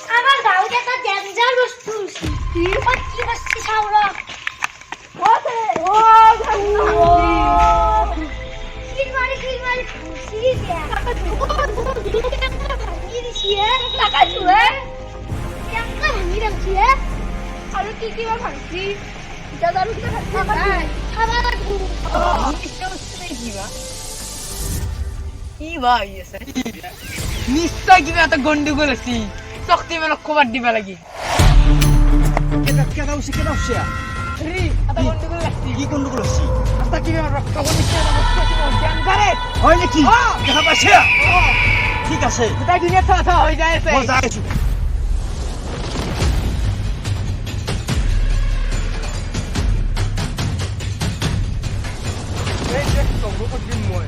আমার গাঁৱত এটা ডেঞ্জাৰ বস্তু আছে কি বস্তু চাও ৰ কি মাৰি খুচি দিয়া ভাঙি দিছে টাকা চুৱে কেনেকা ভাঙি ৰাখছি আৰু কি বা ভাঙছি এতিয়া জানো কি ভাঙছি খাবা কি বা আছে নিশ্চয় কিবা এটা গন্ডগোল আছে শক্তিমানক খবৰ দিব লাগি কেটা উঠছে ৰি এটা গন্ডগোল লাগছি কি গন্ডগোল আছে আস্তা কিবা রক্ত বলিছে এটা বস্তু আছে ডেঞ্জারে হয় নেকি দেখা পাইছে ঠিক আছে গোটাই দুনিয়া থা হৈ যায় আছে মই যাই আছো এই দেখ তো বহুত দিন মই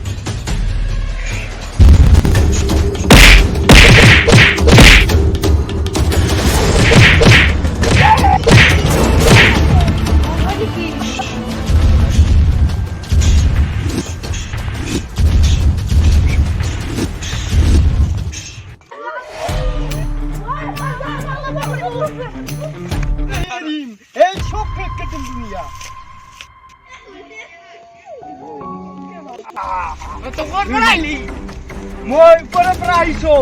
এই সব ফেক কেটেন দুনিয়া তো কোন বড়াইলি মই পরে প্রাইছো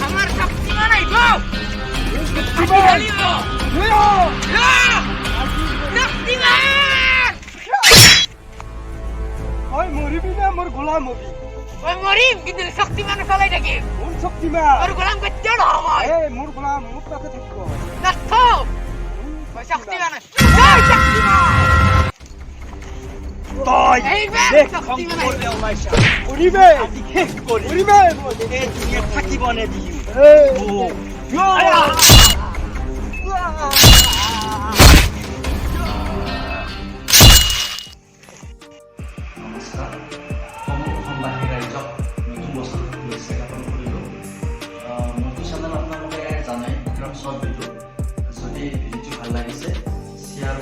আমার শক্তিমান আইবো ওই মরিবি না মোর গোলাম হবি ওই মরিম কিন্তু শক্তিমান ফলাই থাকে মোর শক্তিমান ওর গোলাম করতে না হয় এই মোর গোলাম মোর কাছে থাকবো নষ্ট ওই শক্তিমান তোই এইবার দেখ শক্তিমান করলে ওমাইছা উড়িবে আজি শেষ করি উড়িবে এই দুনিয়া থাকিব নে দিও নমস্কাৰ অসমবাসী ৰাইজক নতুন বছৰ শুভেচ্ছা জ্ঞাপন কৰিলোঁ মোৰটো চেনেল আপোনালোকে জানে ইক্ৰাম শ্বৰ্ট ভিডিঅ' যদি ভিডিঅ'টো ভাল লাগিছে শ্বেয়াৰ